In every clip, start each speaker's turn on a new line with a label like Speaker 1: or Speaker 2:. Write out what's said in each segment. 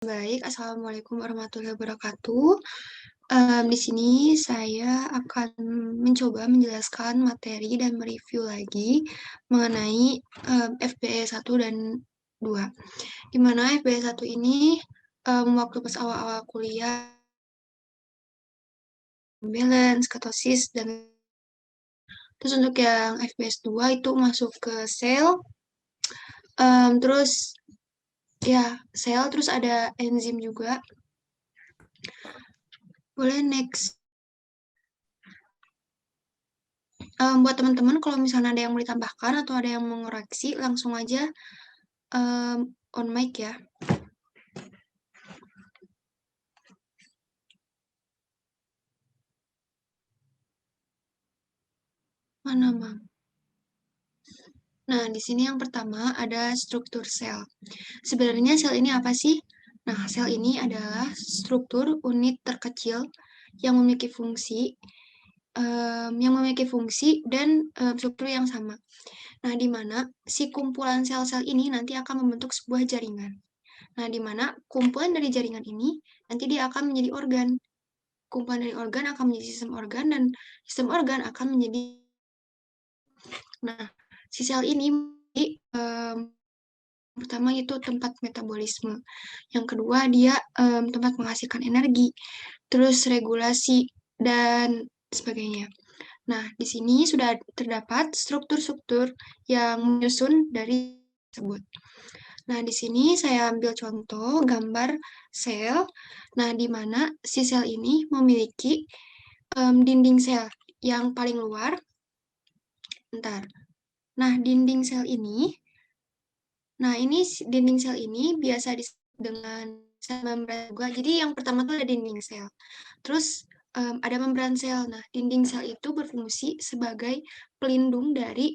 Speaker 1: Baik, assalamualaikum warahmatullahi wabarakatuh. Di sini saya akan mencoba menjelaskan materi dan mereview lagi mengenai FBE 1 dan 2. Di mana FBE 1 ini waktu pas awal-awal kuliah, balance, ketosis, dan terus untuk yang FBS 2 itu masuk ke sel, terus ya sel, terus ada enzim juga. Boleh next. Buat teman-teman kalau misalnya ada yang mau ditambahkan atau ada yang mau ngoreksi, langsung aja on mic ya. Mana, Mam? Nah, di sini yang pertama ada struktur sel. Sebenarnya sel ini apa sih? Nah, sel ini adalah struktur unit terkecil yang memiliki fungsi dan struktur yang sama. Nah, di mana si kumpulan sel-sel ini nanti akan membentuk sebuah jaringan. Nah, di mana kumpulan dari jaringan ini nanti dia akan menjadi organ. Kumpulan dari organ akan menjadi sistem organ, dan sistem organ akan menjadi. Nah, si sel ini pertama itu tempat metabolisme. Yang kedua dia tempat menghasilkan energi, terus regulasi dan sebagainya. Nah, di sini sudah terdapat struktur-struktur yang menyusun dari tersebut. Nah, di sini saya ambil contoh gambar sel. Nah, di mana si sel ini memiliki dinding sel yang paling luar. Bentar. Nah, dinding sel ini, dinding sel ini biasa disebut dengan sel membran juga. Jadi yang pertama tuh ada dinding sel. Terus ada membran sel. Nah, dinding sel itu berfungsi sebagai pelindung dari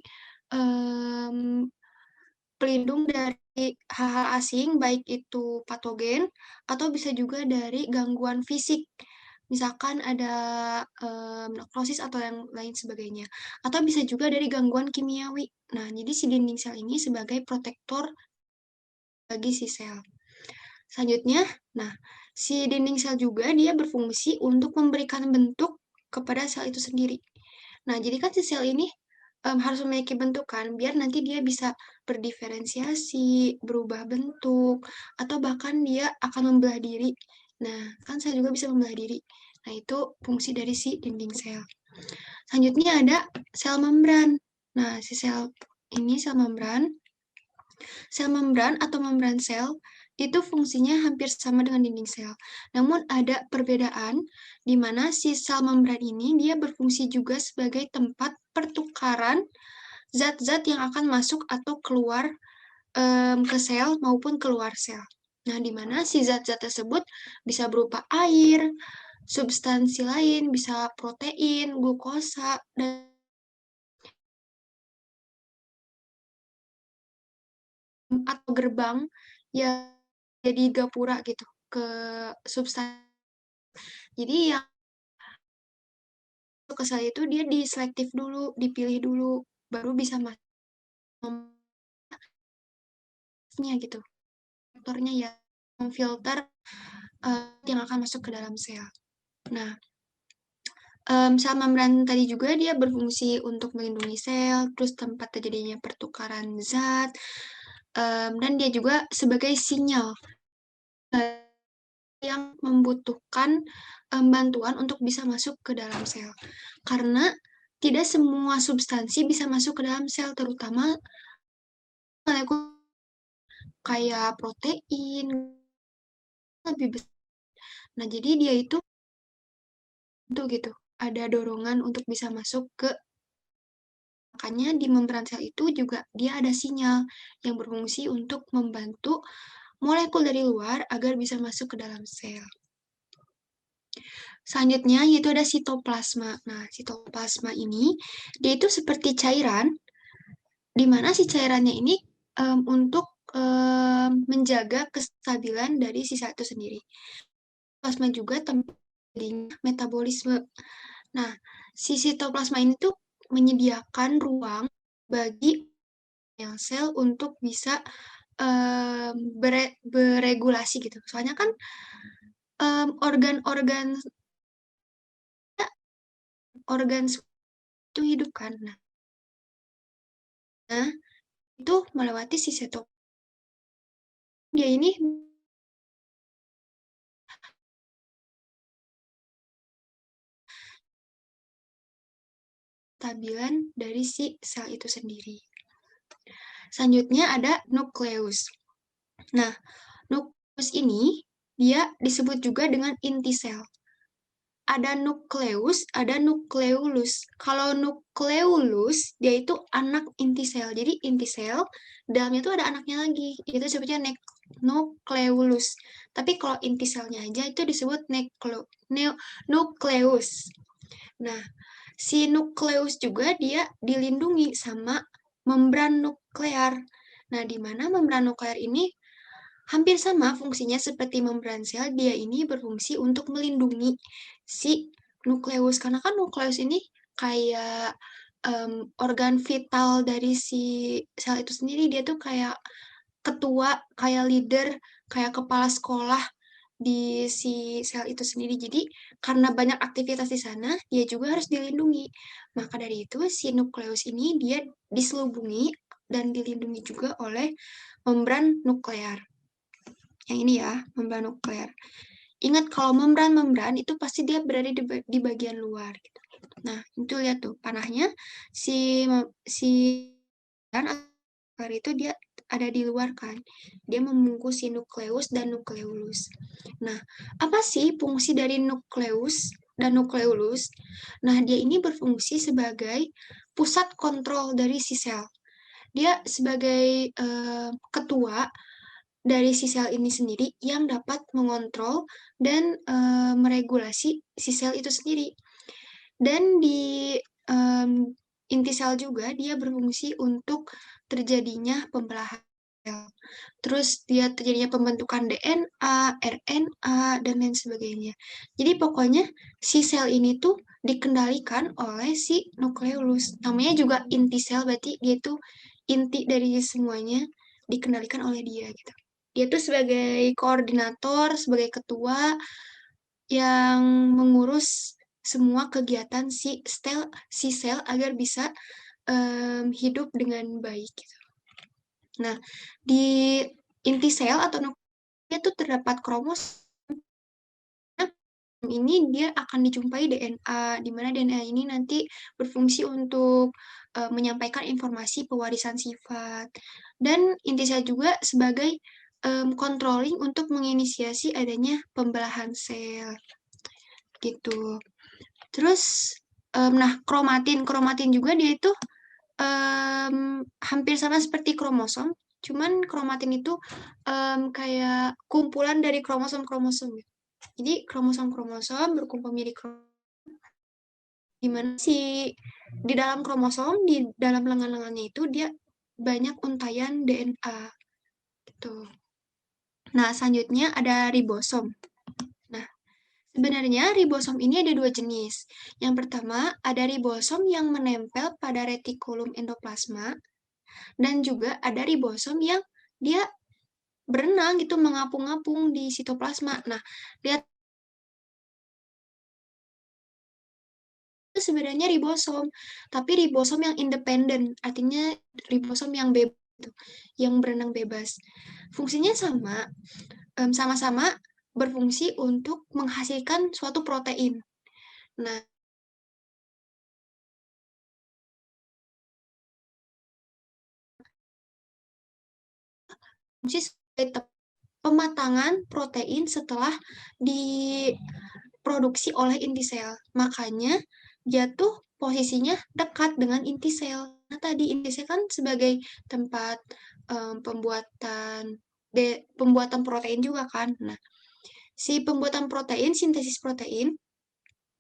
Speaker 1: hal-hal asing, baik itu patogen atau bisa juga dari gangguan fisik. Misalkan ada nekrosis atau yang lain sebagainya. Atau bisa juga dari gangguan kimiawi. Nah, jadi si dinding sel ini sebagai protektor bagi si sel. Selanjutnya, nah, si dinding sel juga dia berfungsi untuk memberikan bentuk kepada sel itu sendiri. Nah, jadi kan si sel ini harus memiliki bentuk kan, biar nanti dia bisa berdiferensiasi, berubah bentuk, atau bahkan dia akan membelah diri. Nah, kan sel juga bisa membelah diri. Nah, itu fungsi dari si dinding sel. Selanjutnya ada sel membran. Nah, si sel ini sel membran. Sel membran atau membran sel itu fungsinya hampir sama dengan dinding sel. Namun ada perbedaan di mana si sel membran ini dia berfungsi juga sebagai tempat pertukaran zat-zat yang akan masuk atau keluar ke sel maupun keluar sel. Nah, di mana si zat-zat tersebut bisa berupa air, substansi lain, bisa protein, glukosa, dan atau gerbang yang jadi gapura gitu ke substansi. Jadi yang ke sel itu dia diselektif dulu, dipilih dulu, baru bisa masuknya gitu. Faktornya ya memfilter yang akan masuk ke dalam sel. Nah, sel membran tadi juga dia berfungsi untuk melindungi sel, terus tempat terjadinya pertukaran zat, dan dia juga sebagai sinyal yang membutuhkan bantuan untuk bisa masuk ke dalam sel. Karena tidak semua substansi bisa masuk ke dalam sel, terutama molekul kayak protein lebih besar. Nah, jadi dia itu gitu, ada dorongan untuk bisa masuk ke. Makanya di membran sel itu juga dia ada sinyal yang berfungsi untuk membantu molekul dari luar agar bisa masuk ke dalam sel. Selanjutnya yaitu ada sitoplasma. Nah, sitoplasma ini dia itu seperti cairan, di mana si cairannya ini untuk menjaga kestabilan dari sisa itu sendiri. Plasma juga tempat metabolisme. Nah, si sitoplasma ini tuh menyediakan ruang bagi sel untuk bisa beregulasi gitu. Soalnya kan, organ-organ organ itu hidup kan. Nah, itu melewati si dia ini stabilan dari si sel itu sendiri. Selanjutnya ada nukleus. Nah, nukleus ini dia disebut juga dengan inti sel. Ada nukleus, ada nukleolus. Kalau nukleolus, dia itu anak inti sel. Jadi inti sel, dalamnya itu ada anaknya lagi. Itu disebutnya nukleolus. Tapi kalau inti selnya aja itu disebut nukleus. Nah, si nukleus juga dia dilindungi sama membran nuklear. Nah, di mana membran nuklear ini hampir sama fungsinya seperti membran sel, dia ini berfungsi untuk melindungi si nukleus. Karena kan nukleus ini kayak organ vital dari si sel itu sendiri. Dia tuh kayak ketua, kayak leader, kayak kepala sekolah di si sel itu sendiri. Jadi karena banyak aktivitas di sana, dia juga harus dilindungi. Maka dari itu si nukleus ini dia diselubungi dan dilindungi juga oleh membran nuklear. Yang ini ya, membran nuklear. Ingat kalau membran-membran itu pasti dia berada di bagian luar gitu. Nah, itu lihat tuh panahnya si si nuklear itu dia ada di luar kan. Dia membungkus si nukleus dan nukleolus. Nah, apa sih fungsi dari nukleus dan nukleolus? Nah, dia ini berfungsi sebagai pusat kontrol dari si sel. Dia sebagai ketua dari si sel ini sendiri yang dapat mengontrol dan meregulasi si sel itu sendiri. Dan di um, inti sel juga dia berfungsi untuk terjadinya pembelahan sel. Terus dia terjadinya pembentukan DNA, RNA, dan lain sebagainya. Jadi pokoknya si sel ini tuh dikendalikan oleh si nukleolus. Namanya juga inti sel, berarti dia tuh inti dari semuanya dikendalikan oleh dia gitu. Dia tuh sebagai koordinator, sebagai ketua yang mengurus semua kegiatan si sel agar bisa hidup dengan baik gitu. Nah, di inti sel atau nukleus itu terdapat kromosom. Ini dia akan dijumpai DNA, di mana DNA ini nanti berfungsi untuk menyampaikan informasi pewarisan sifat. Dan inti sel juga sebagai controlling untuk menginisiasi adanya pembelahan sel gitu. Terus, nah kromatin juga dia itu hampir sama seperti kromosom, cuman kromatin itu kayak kumpulan dari kromosom-kromosom gitu. Jadi kromosom-kromosom berkumpul menjadi di mana di dalam kromosom, di dalam lengan-lengannya itu dia banyak untayan DNA gitu. Nah, selanjutnya ada ribosom. Nah, sebenarnya ribosom ini ada dua jenis. Yang pertama, ada ribosom yang menempel pada retikulum endoplasma, dan juga ada ribosom yang dia berenang gitu, mengapung-apung di sitoplasma. Nah, lihat itu sebenarnya ribosom, tapi ribosom yang independen, artinya ribosom yang bebas, gitu, yang berenang bebas. Fungsinya sama-sama berfungsi untuk menghasilkan suatu protein. Nah, fungsi sebagai pematangan protein setelah diproduksi oleh inti sel. Makanya dia tuh posisinya dekat dengan inti sel. Nah, tadi inti sel kan sebagai tempat pembuatan protein juga kan. Nah, si pembuatan protein, sintesis protein,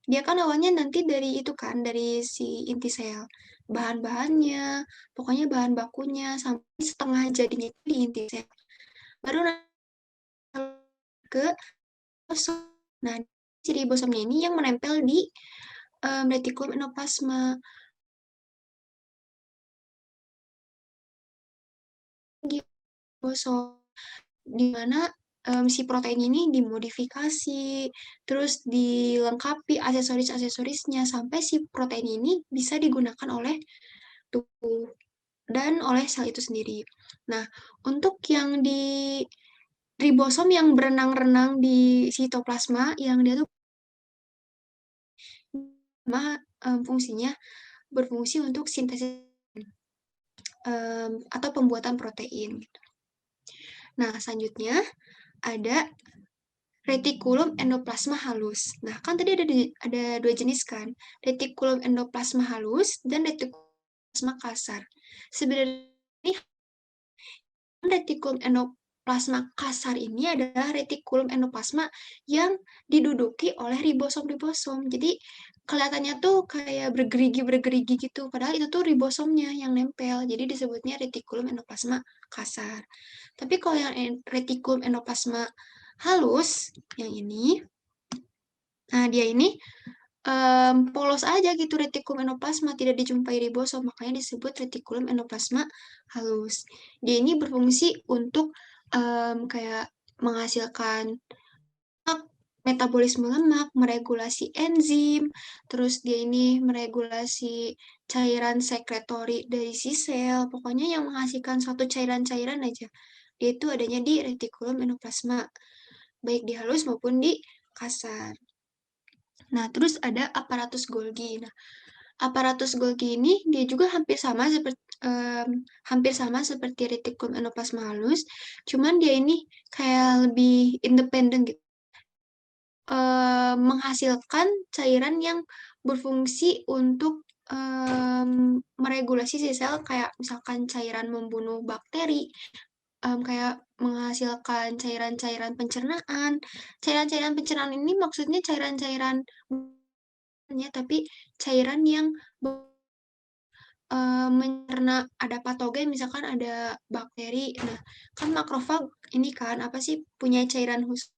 Speaker 1: dia kan awalnya nanti dari itu kan, dari si inti sel. Bahan-bahannya, pokoknya bahan bakunya sampai setengah jadinya di inti sel. Baru ke ribosom. Nah, si ribosomnya ini yang menempel di retikulum endoplasma. ribosom, di mana, si protein ini dimodifikasi, terus dilengkapi aksesoris-aksesorisnya, sampai si protein ini bisa digunakan oleh tubuh dan oleh sel itu sendiri. Nah, untuk yang di ribosom yang berenang-renang di sitoplasma, yang dia tuh fungsinya berfungsi untuk sintesis, atau pembuatan protein, gitu. Nah, selanjutnya ada retikulum endoplasma halus. Nah, kan tadi ada 2 jenis kan, retikulum endoplasma halus dan retikulum endoplasma kasar. Sebenarnya retikulum endoplasma kasar ini adalah retikulum endoplasma yang diduduki oleh ribosom-ribosom. Jadi kelihatannya tuh kayak bergerigi-bergerigi gitu, padahal itu tuh ribosomnya yang nempel. Jadi disebutnya retikulum endoplasma kasar. Tapi kalau yang retikulum endoplasma halus, yang ini, nah dia ini polos aja gitu retikulum endoplasma, tidak dijumpai ribosom, makanya disebut retikulum endoplasma halus. Dia ini berfungsi untuk kayak menghasilkan metabolisme lemak, meregulasi enzim, terus dia ini meregulasi cairan sekretori dari si sel, pokoknya yang menghasilkan suatu cairan-cairan aja. Dia itu adanya di retikulum endoplasma, baik di halus maupun di kasar. Nah, terus ada aparatus Golgi. Nah, aparatus Golgi ini dia juga hampir sama seperti retikulum endoplasma halus, cuman dia ini kayak lebih independen gitu. Menghasilkan cairan yang berfungsi untuk meregulasi si sel, kayak misalkan cairan membunuh bakteri, kayak menghasilkan cairan-cairan pencernaan. Cairan-cairan pencernaan ini maksudnya cairan-cairan tapi cairan yang mencerna ada patogen, misalkan ada bakteri. Nah, kan makrofag ini kan apa sih punya cairan khusus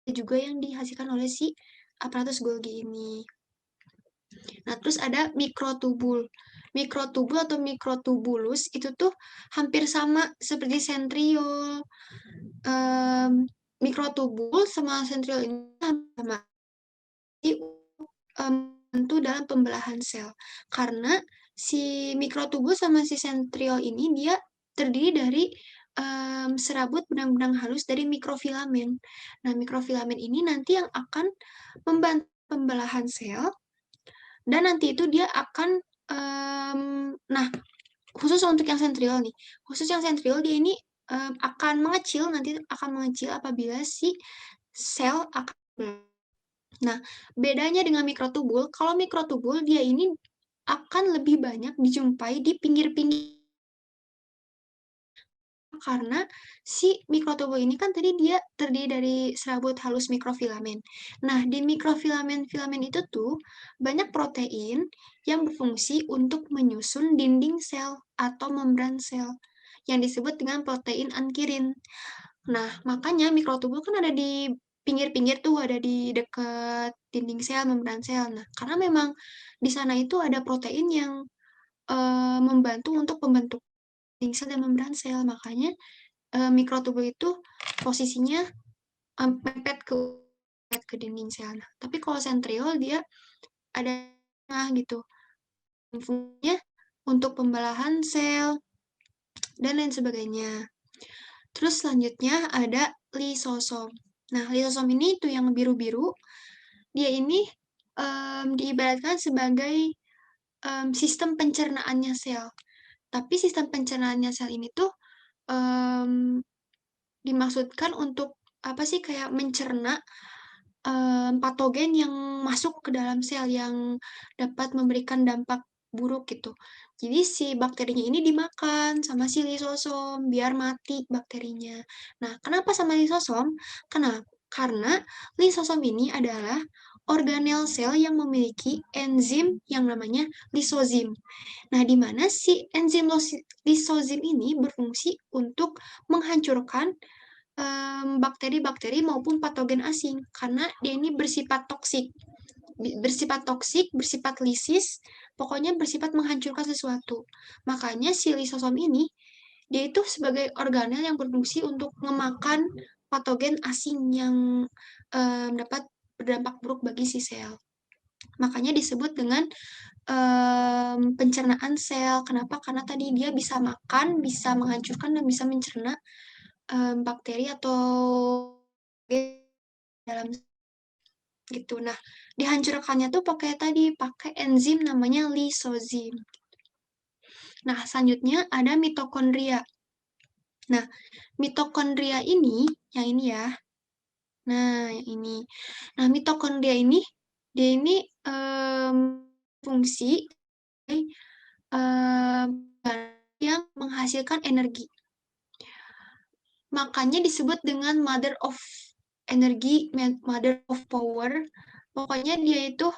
Speaker 1: juga yang dihasilkan oleh si aparatus Golgi ini. Nah, terus ada mikrotubul. Mikrotubul atau mikrotubulus itu tuh hampir sama seperti sentriol. Mikrotubul sama sentriol ini sama. Membantu dalam pembelahan sel. Karena si mikrotubul sama si sentriol ini dia terdiri dari serabut benang-benang halus dari mikrofilamen. Nah, mikrofilamen ini nanti yang akan membantu pembelahan sel, dan nanti itu dia akan nah, khusus untuk yang sentriol nih, khusus yang sentriol dia ini akan mengecil, nanti akan mengecil apabila si sel akan. Nah, bedanya dengan mikrotubul, kalau mikrotubul dia ini akan lebih banyak dijumpai di pinggir-pinggir, karena si mikrotubul ini kan tadi dia terdiri dari serabut halus mikrofilamen. Nah, di mikrofilamen-filamen itu tuh banyak protein yang berfungsi untuk menyusun dinding sel atau membran sel yang disebut dengan protein ankirin. Nah, makanya mikrotubul kan ada di pinggir-pinggir tuh, ada di dekat dinding sel, membran sel. Nah, karena memang di sana itu ada protein yang membantu untuk pembentuk dinding sel dan membran sel, makanya mikrotubul itu posisinya mepet ke dinding sel. Nah, tapi kalau sentriol dia ada gitu, fungsinya untuk pembelahan sel dan lain sebagainya. Terus selanjutnya ada lisosom. Nah, lisosom ini tuh yang biru-biru, dia ini diibaratkan sebagai sistem pencernaannya sel. Tapi sistem pencernaannya sel ini tuh dimaksudkan untuk apa sih, kayak mencerna patogen yang masuk ke dalam sel yang dapat memberikan dampak buruk gitu. Jadi si bakterinya ini dimakan sama si lisosom biar mati bakterinya. Nah, kenapa sama lisosom? Karena lisosom ini adalah organel sel yang memiliki enzim yang namanya lisozim. Nah, di mana si enzim lisozim ini berfungsi untuk menghancurkan bakteri-bakteri maupun patogen asing, karena dia ini bersifat toksik, bersifat lisis, pokoknya bersifat menghancurkan sesuatu. Makanya si lisosom ini Dia itu sebagai organel yang berfungsi untuk memakan patogen asing yang dapat berdampak buruk bagi si sel. Makanya disebut dengan pencernaan sel. Kenapa? Karena tadi dia bisa makan, bisa menghancurkan, dan bisa mencerna bakteri atau dalam gitu. Nah, dihancurkannya tuh pakai enzim namanya lisozim. Nah, selanjutnya ada mitokondria. Nah, mitokondria ini, yang ini ya. Nah, yang ini. Nah, mitokondria ini, dia ini fungsi um, yang menghasilkan energi. Makanya disebut dengan mother of energy, mother of power. Pokoknya dia itu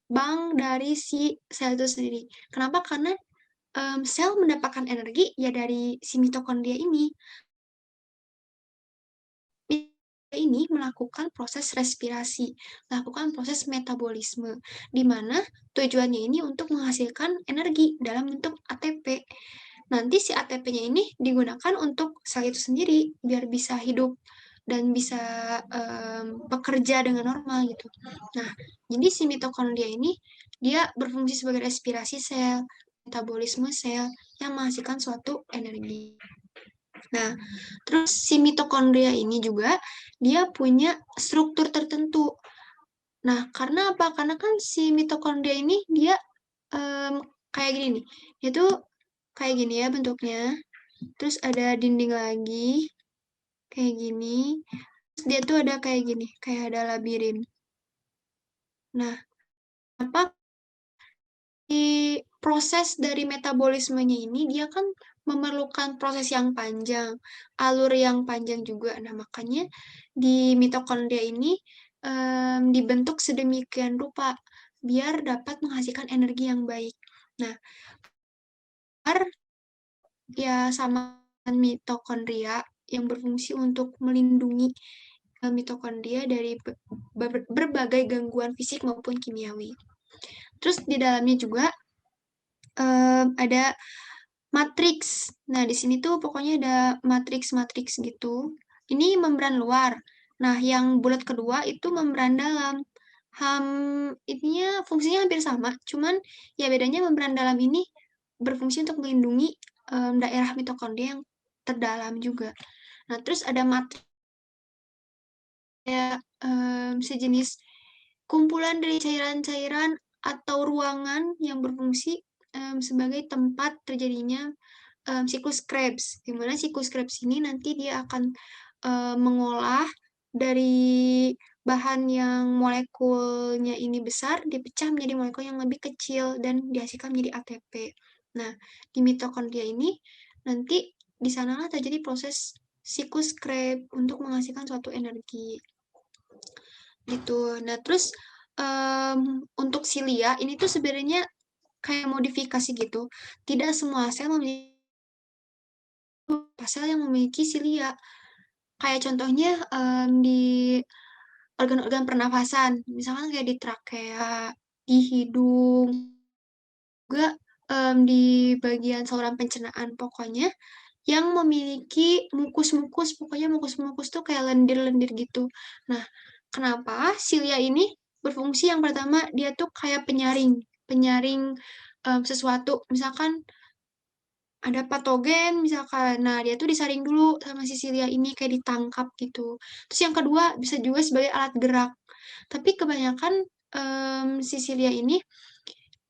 Speaker 1: bank dari si sel itu sendiri. Kenapa? Karena sel mendapatkan energi ya dari si mitokondria ini. Ini melakukan proses respirasi, melakukan proses metabolisme, di mana tujuannya ini untuk menghasilkan energi dalam bentuk ATP. Nanti si ATP-nya ini digunakan untuk sel itu sendiri biar bisa hidup dan bisa bekerja dengan normal gitu. Nah, jadi si mitokondria ini dia berfungsi sebagai respirasi sel, metabolisme sel yang menghasilkan suatu energi. Nah, terus si mitokondria ini juga dia punya struktur tertentu. Nah, karena apa? Karena kan si mitokondria ini dia kayak gini nih. Dia tuh kayak gini ya bentuknya. Terus ada dinding lagi, kayak gini. Terus dia tuh ada kayak gini, kayak ada labirin. Nah, apa di proses dari metabolismenya ini dia kan memerlukan proses yang panjang, alur yang panjang juga. Nah, makanya di mitokondria ini dibentuk sedemikian rupa biar dapat menghasilkan energi yang baik. Nah, ya sama mitokondria yang berfungsi untuk melindungi mitokondria dari berbagai gangguan fisik maupun kimiawi. Terus di dalamnya juga ada matriks. Nah, di sini tuh pokoknya ada matriks-matriks gitu. Ini membran luar. Nah, yang bulat kedua itu membran dalam. Ininya fungsinya hampir sama, cuman ya bedanya membran dalam ini berfungsi untuk melindungi daerah mitokondria yang terdalam juga. Nah, terus ada matriks sejenis kumpulan dari cairan-cairan atau ruangan yang berfungsi sebagai tempat terjadinya siklus Krebs, di mana siklus Krebs ini nanti dia akan mengolah dari bahan yang molekulnya ini besar, dipecah menjadi molekul yang lebih kecil dan dihasilkan menjadi ATP. Nah, di mitokondria ini nanti di sanalah terjadi proses siklus Krebs untuk menghasilkan suatu energi. Gitu. Nah, terus untuk silia ini tuh sebenarnya kayak modifikasi gitu. Tidak semua sel memiliki sel yang memiliki silia. Kayak contohnya di organ-organ pernafasan, misalkan kayak di trakea, di hidung, juga di bagian saluran pencernaan. Pokoknya yang memiliki mukus-mukus, pokoknya mukus-mukus tuh kayak lendir-lendir gitu. Nah, kenapa silia ini berfungsi yang pertama dia tuh kayak penyaring, penyaring sesuatu. Misalkan ada patogen misalkan, nah dia tuh disaring dulu sama si silia ini kayak ditangkap gitu. Terus yang kedua bisa juga sebagai alat gerak. Tapi kebanyakan si silia ini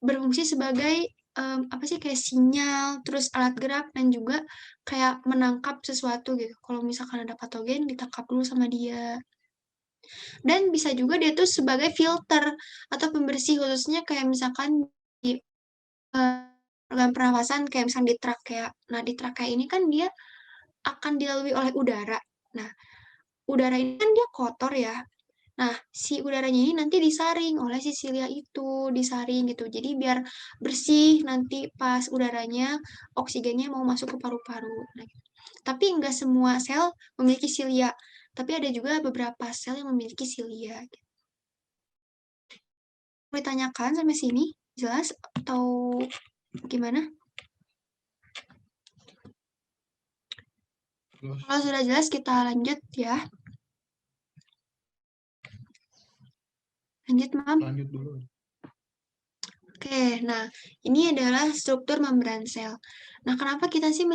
Speaker 1: berfungsi sebagai apa sih kayak sinyal, terus alat gerak dan juga kayak menangkap sesuatu gitu. Kalau misalkan ada patogen ditangkap dulu sama dia. Dan bisa juga dia tuh sebagai filter atau pembersih khususnya kayak misalkan di organ pernafasan kayak misalnya di trakea. Nah, di trakea ini kan dia akan dilalui oleh udara. Nah, udara ini kan dia kotor ya. Nah, si udaranya ini nanti disaring oleh si silia itu, disaring gitu. Jadi biar bersih nanti pas udaranya, oksigennya mau masuk ke paru-paru. Nah, gitu. Tapi nggak semua sel memiliki silia. Tapi ada juga beberapa sel yang memiliki silia. Gitu. Mau ditanyakan sampai sini? Jelas? Atau gimana? Kalau sudah jelas kita lanjut ya. Lanjut, Mam.
Speaker 2: Lanjut dulu.
Speaker 1: Oke, nah ini adalah struktur membran sel. Nah, kenapa kita sih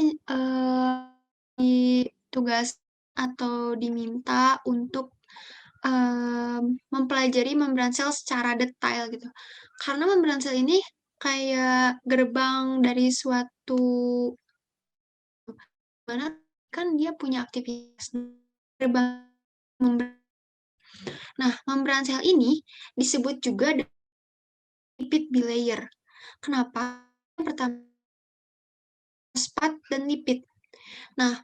Speaker 1: tugas atau diminta untuk mempelajari membran sel secara detail gitu? Karena membran sel ini kayak gerbang dari suatu mana kan dia punya aktivitas gerbang membran. Nah, membran sel ini disebut juga lipid bilayer. Kenapa? Yang pertama, fosfat dan lipid. Nah,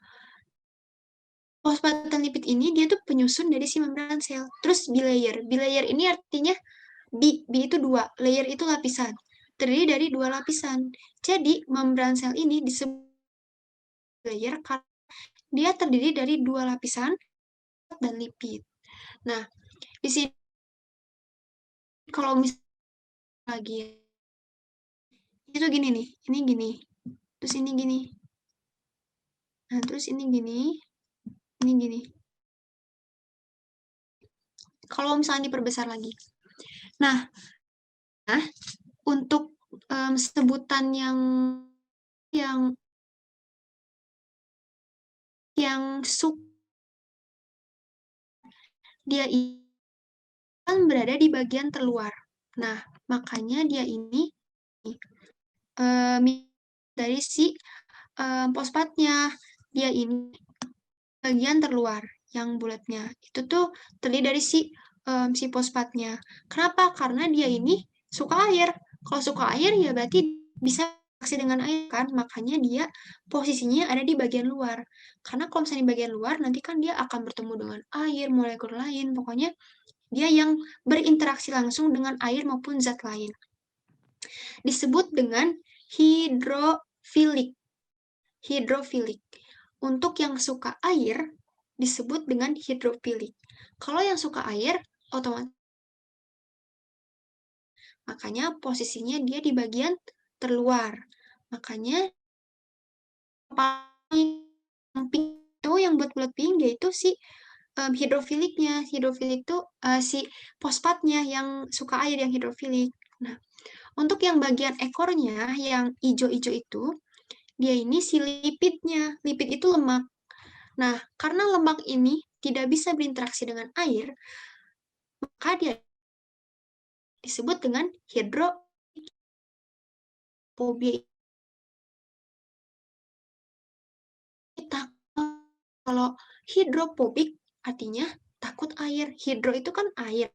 Speaker 1: fosfat dan lipid ini dia tuh penyusun dari si membran sel. Terus bilayer. Bilayer ini artinya B itu 2, layer itu lapisan. Terdiri dari 2 lapisan. Jadi, membran sel ini disebut bilayer karena dia terdiri dari 2 lapisan dan lipid. Nah, di sini kalau misalnya lagi itu gini nih, ini gini. Terus ini gini. Nah, terus ini gini. Ini gini. Kalau misalnya diperbesar lagi. Nah, untuk sebutan yang dia kan berada di bagian terluar. Nah, makanya dia ini dari si fosfatnya. Dia ini bagian terluar yang bulatnya. Itu tuh terdiri dari si fosfatnya. Kenapa? Karena dia ini suka air. Kalau suka air ya berarti bisa reaksi dengan air kan. Makanya dia posisinya ada di bagian luar. Karena kalau misalnya di bagian luar nanti kan dia akan bertemu dengan air, molekul lain. Pokoknya dia yang berinteraksi langsung dengan air maupun zat lain. Disebut dengan hidrofilik. Hidrofilik. Untuk yang suka air disebut dengan hidrofilik. Kalau yang suka air otomatis makanya posisinya dia di bagian terluar. Makanya itu yang bulat-bulat pink dia itu si hidrofiliknya. Hidrofilik itu si fosfatnya yang suka air yang hidrofilik. Nah, untuk yang bagian ekornya yang hijau-hijau itu dia ini si lipidnya. Lipid itu lemak. Nah, karena lemak ini tidak bisa berinteraksi dengan air, maka dia disebut dengan hidrofobia. Kalau hidrofobik artinya takut air. Hidro itu kan air.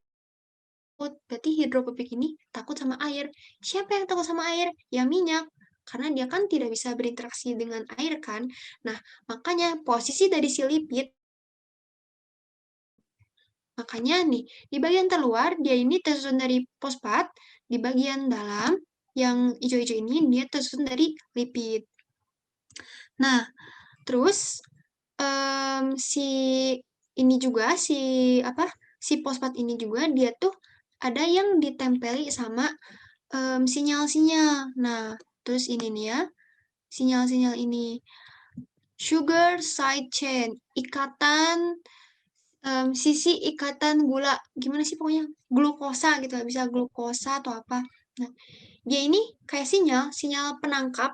Speaker 1: Berarti hidrofobik ini takut sama air. Siapa yang takut sama air? Ya minyak. Karena dia kan tidak bisa berinteraksi dengan air kan. Nah, makanya posisi dari si lipid makanya nih, di bagian terluar dia ini tersusun dari fosfat, di bagian dalam yang hijau-hijau ini dia tersusun dari lipid. Nah, terus si ini juga si fosfat ini juga dia tuh ada yang ditempeli sama sinyal-sinyal. Nah, terus ini nih ya, sinyal-sinyal ini sugar side chain, sisi ikatan gula, gimana sih pokoknya glukosa gitu, bisa glukosa atau apa. Nah, dia ini kayak sinyal penangkap.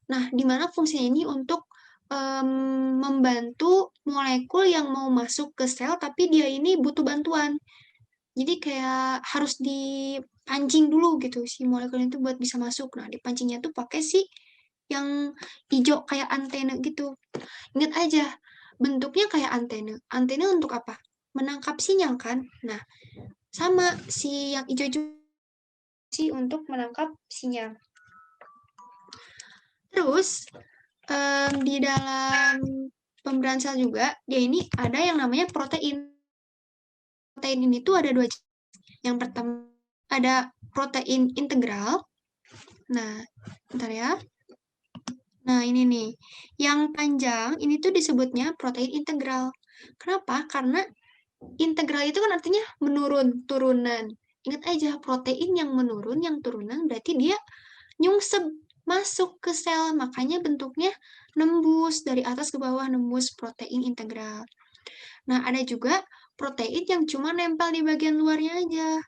Speaker 1: Nah, di mana fungsinya ini untuk membantu molekul yang mau masuk ke sel, tapi dia ini butuh bantuan. Jadi kayak harus dipancing dulu gitu si molekul itu buat bisa masuk. Nah, dipancingnya tuh pakai si yang hijau kayak antena gitu. Ingat aja, bentuknya kayak antena. Antena untuk apa? Menangkap sinyal kan? Nah, sama si yang hijau-hijau sih untuk menangkap sinyal. Terus, di dalam pemberian sel juga, dia ini ada yang namanya protein. Protein ini tuh ada 2 jenis. Yang pertama ada protein integral. Nah, bentar ya. Nah, ini nih. Yang panjang ini tuh disebutnya protein integral. Kenapa? Karena integral itu kan artinya menurun, turunan. Ingat aja, protein yang menurun, yang turunan berarti dia nyungsep. masuk ke sel, makanya bentuknya nembus dari atas ke bawah, nembus protein integral. Nah, ada juga protein yang cuma nempel di bagian luarnya aja,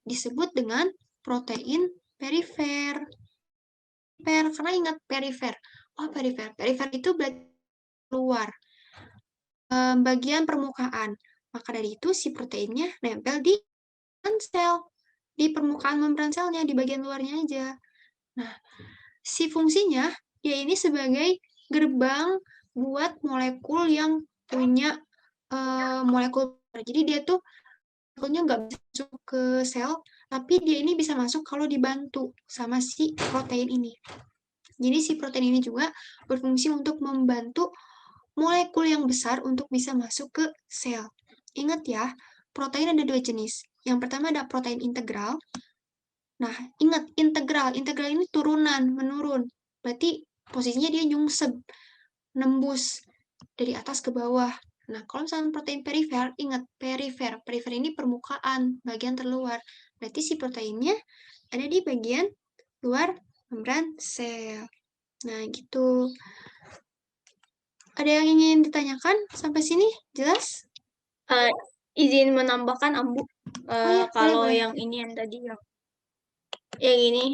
Speaker 1: disebut dengan protein perifer. Karena ingat perifer. Oh, perifer. Perifer itu berarti luar, bagian permukaan. Maka dari itu si proteinnya nempel di sel, di permukaan membran selnya, di bagian luarnya aja. Nah, si fungsinya, dia ini sebagai gerbang buat molekul yang punya molekul. Jadi dia tuh molekulnya nggak bisa masuk ke sel, tapi dia ini bisa masuk kalau dibantu sama si protein ini. Jadi si protein ini juga berfungsi untuk membantu molekul yang besar untuk bisa masuk ke sel. Ingat ya, protein ada dua jenis. Yang pertama ada protein integral. Nah, ingat integral. Integral ini turunan, menurun. Berarti posisinya dia nyungsep, nembus dari atas ke bawah. Nah, kalau misalnya protein perifer, ingat perifer. Perifer ini permukaan, bagian terluar. Berarti si proteinnya ada di bagian luar membran sel. Nah, gitu. Ada yang ingin ditanyakan sampai sini? Jelas?
Speaker 2: Izin menambahkan Ambu,
Speaker 1: Oh ya,
Speaker 2: kalau
Speaker 1: boleh-boleh.
Speaker 2: yang ini yang tadi yang ini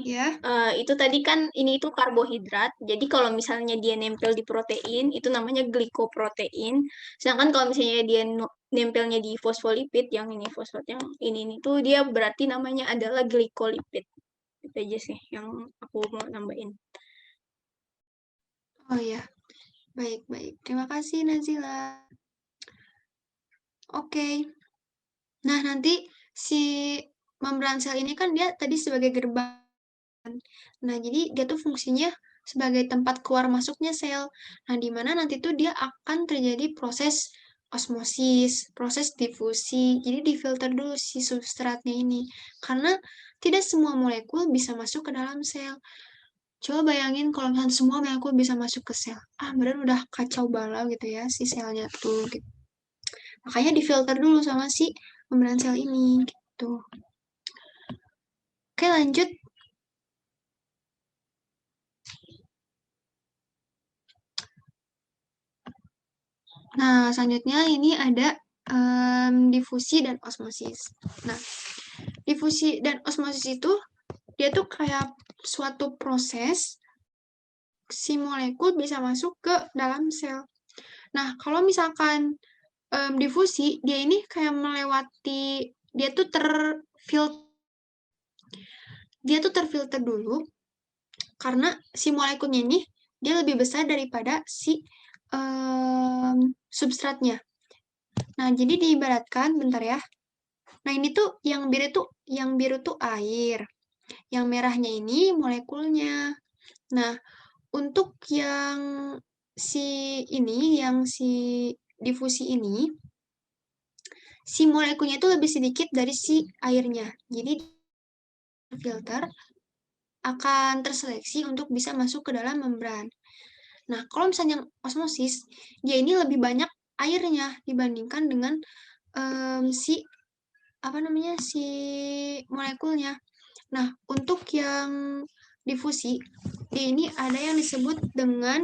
Speaker 1: Ya.
Speaker 2: itu tadi kan ini itu karbohidrat. Jadi kalau misalnya dia nempel di protein itu namanya glikoprotein. Sedangkan kalau misalnya dia nempelnya di fosfolipid yang ini fosfat yang ini tuh dia berarti namanya adalah glikolipid. Itu aja sih yang aku mau nambahin.
Speaker 1: Oh ya, baik-baik. Terima kasih Nazila. Oke. Nah, nanti si membran sel ini kan dia tadi sebagai gerbang. Nah, jadi dia tuh fungsinya sebagai tempat keluar masuknya sel. Nah, di mana nanti tuh dia akan terjadi proses osmosis, proses difusi. Jadi difilter dulu si substratnya ini. Karena tidak semua molekul bisa masuk ke dalam sel. Coba bayangin kalau misalnya semua molekul bisa masuk ke sel. Beneran udah kacau balau gitu ya si selnya tuh. Gitu. Makanya difilter dulu sama si membran sel ini gitu. Oke, lanjut. Nah, selanjutnya ini ada difusi dan osmosis. Nah, difusi dan osmosis itu dia tuh kayak suatu proses si molekul bisa masuk ke dalam sel. Nah, kalau misalkan difusi, dia ini kayak melewati dia tuh terfilter dulu karena si molekulnya ini dia lebih besar daripada si substratnya. Nah, jadi diibaratkan, bentar ya. Nah, ini tuh yang biru tuh air. Yang merahnya ini molekulnya. Nah, untuk yang si difusi ini, si molekulnya itu lebih sedikit dari si airnya. Jadi filter akan terseleksi untuk bisa masuk ke dalam membran. Nah, kalau misalnya osmosis, dia ini lebih banyak airnya dibandingkan dengan si si molekulnya. Nah, untuk yang difusi, ini ada yang disebut dengan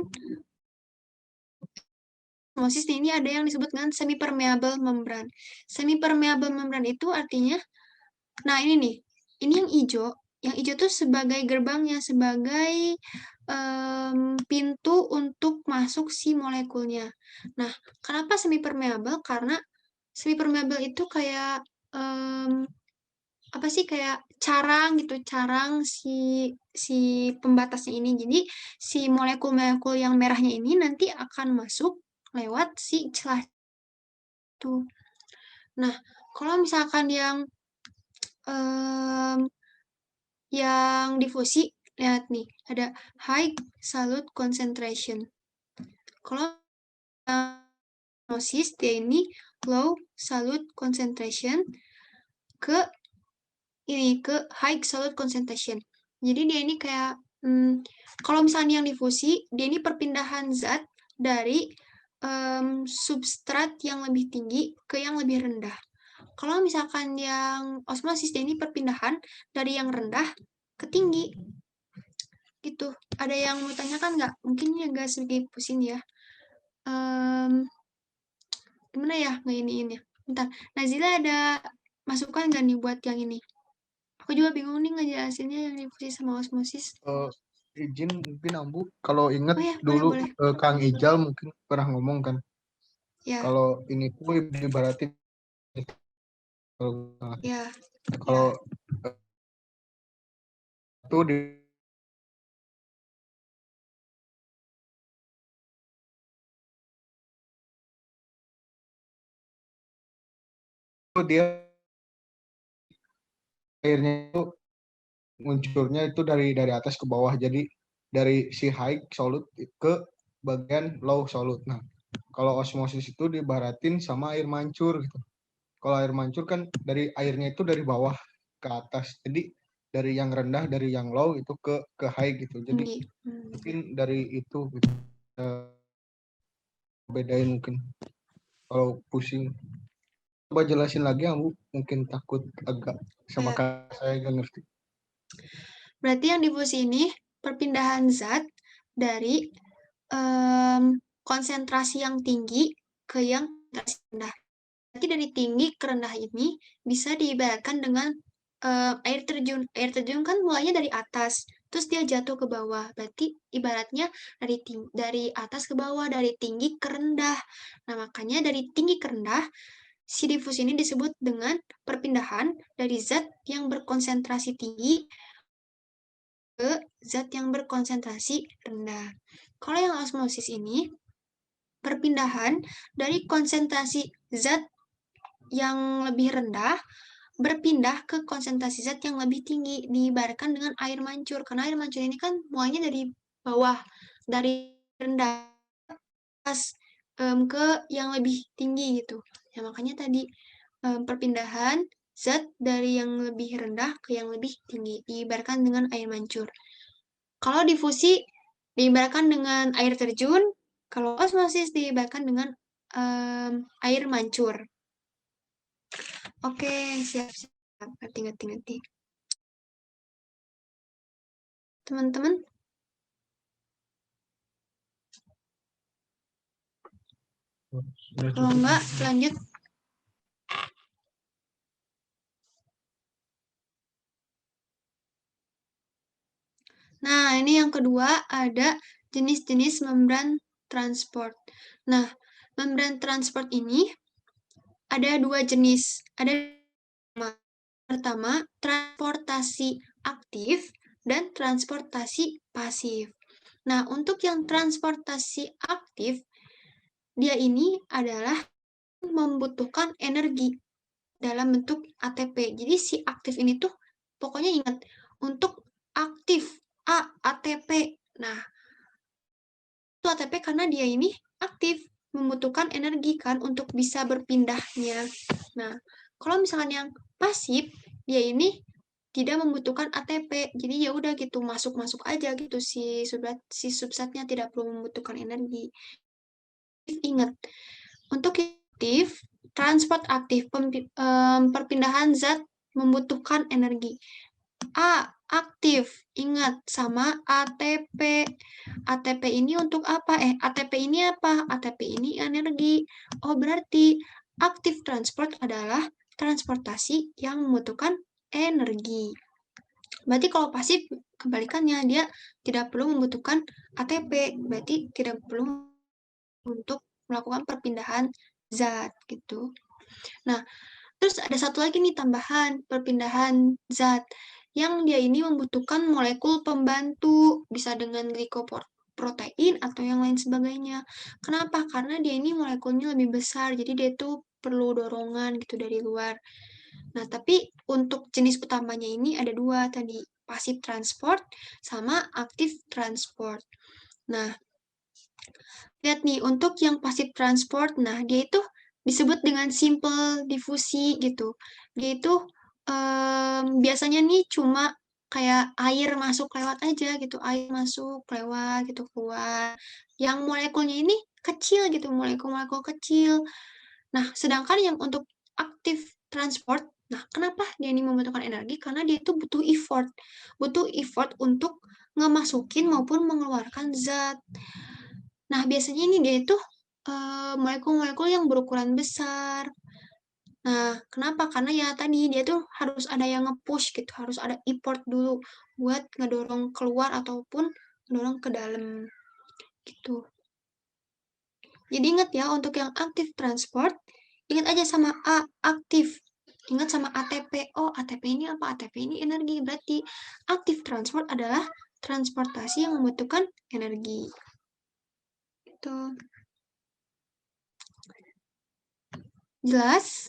Speaker 1: osmosis, ini ada yang disebut dengan semi-permeable membran. Semi-permeable membran itu artinya, nah ini nih, ini yang hijau tuh sebagai gerbangnya, sebagai pintu untuk masuk si molekulnya. Nah, kenapa semi-permeable? Karena semi-permeable itu kayak apa sih kayak carang gitu, carang si si pembatasnya ini. Jadi si molekul-molekul yang merahnya ini nanti akan masuk lewat si celah itu. Nah, kalau misalkan yang difusi, lihat nih, ada high solute concentration. Kalau osmosis dia ini low solute concentration ke high solute concentration. Jadi dia ini kayak kalau misalnya yang difusi, dia ini perpindahan zat dari substrat yang lebih tinggi ke yang lebih rendah. Kalau misalkan yang osmosis, dia ini perpindahan dari yang rendah ke tinggi. Gitu. Ada yang mau tanyakan nggak? Mungkin ini agak sedikit pusing ya. Gimana ya nginiinnya? Bentar. Nazila ada masukan nggak nih buat yang ini? Aku juga bingung nih ngejelasinnya yang difusi sama osmosis.
Speaker 3: Izin mungkin Ambu, kalau ingat
Speaker 1: Oh ya,
Speaker 3: dulu
Speaker 1: boleh.
Speaker 3: Kang Ijal mungkin pernah ngomong kan,
Speaker 1: Ya,
Speaker 3: kalau ini tuh ibaratin
Speaker 1: ya,
Speaker 3: kalau itu dia airnya itu munculnya itu dari atas ke bawah, jadi dari si high solute ke bagian low solute. Nah, kalau osmosis itu dibaratin sama air mancur gitu. Kalau air mancur kan dari airnya itu dari bawah ke atas, jadi dari yang rendah, dari yang low itu ke high gitu. Jadi
Speaker 1: tinggi.
Speaker 3: mungkin dari itu gitu. Bedain mungkin kalau pusing. Coba jelasin lagi, Ambu, mungkin takut agak sama
Speaker 1: Ya.
Speaker 3: saya gak ngerti.
Speaker 1: Berarti yang difusi ini perpindahan zat dari konsentrasi yang tinggi ke yang rendah. Berarti dari tinggi ke rendah ini bisa diibaratkan dengan air terjun. Air terjun kan mulainya dari atas, terus dia jatuh ke bawah. Berarti ibaratnya dari atas ke bawah, dari tinggi ke rendah. Nah, makanya dari tinggi ke rendah, si difus ini disebut dengan perpindahan dari zat yang berkonsentrasi tinggi ke zat yang berkonsentrasi rendah. Kalau yang osmosis ini, perpindahan dari konsentrasi zat yang lebih rendah berpindah ke konsentrasi zat yang lebih tinggi, diibaratkan dengan air mancur. Karena air mancur ini kan mulainya dari bawah, dari rendah ke yang lebih tinggi gitu. Ya makanya tadi perpindahan zat dari yang lebih rendah ke yang lebih tinggi, diibaratkan dengan air mancur. Kalau difusi diibaratkan dengan air terjun, kalau osmosis diibaratkan dengan air mancur. Oke, siap-siap. Ngerti. Teman-teman? Kalau enggak, lanjut. Nah, ini yang kedua ada jenis-jenis membran transport. Nah, membran transport ini ada dua jenis. Ada pertama, transportasi aktif dan transportasi pasif. Nah, untuk yang transportasi aktif, dia ini adalah membutuhkan energi dalam bentuk ATP. Jadi si aktif ini tuh pokoknya ingat untuk aktif ATP. Nah, itu ATP karena dia ini aktif membutuhkan energi kan untuk bisa berpindahnya. Nah, kalau misalkan yang pasif, dia ini tidak membutuhkan ATP. Jadi ya udah gitu masuk-masuk aja gitu si substratnya tidak perlu membutuhkan energi. Ingat, untuk aktif, transport aktif, perpindahan zat membutuhkan energi. Aktif, ingat sama ATP. ATP ini untuk apa? ATP ini apa? ATP ini energi. Oh, berarti aktif transport adalah transportasi yang membutuhkan energi. Berarti kalau pasif kebalikannya, dia tidak perlu membutuhkan ATP. Berarti tidak perlu untuk melakukan perpindahan zat gitu. Nah, terus ada satu lagi nih tambahan perpindahan zat yang dia ini membutuhkan molekul pembantu, bisa dengan glikoprotein atau yang lain sebagainya. Kenapa? Karena dia ini molekulnya lebih besar, jadi dia tuh perlu dorongan gitu dari luar. Nah, tapi untuk jenis utamanya ini ada dua tadi, pasif transport sama aktif transport. Nah, lihat nih, untuk yang pasif transport, nah dia itu disebut dengan simple difusi gitu. Dia itu biasanya nih cuma kayak air masuk lewat aja gitu, air masuk lewat gitu keluar. Yang molekulnya ini kecil gitu, molekul-molekul kecil. Nah, sedangkan yang untuk aktif transport Nah, kenapa dia ini membutuhkan energi? Karena dia itu butuh effort untuk ngemasukin maupun mengeluarkan zat. Nah, biasanya ini dia itu molekul-molekul yang berukuran besar. Nah, kenapa? Karena ya tadi dia tuh harus ada yang nge-push gitu, harus ada effort dulu buat ngedorong keluar ataupun ngedorong ke dalam gitu. Jadi ingat ya, untuk yang aktif transport, ingat aja sama A, aktif. Ingat sama ATP. Oh, ATP ini apa? ATP ini energi. Berarti aktif transport adalah transportasi yang membutuhkan energi. Gitu. Jelas?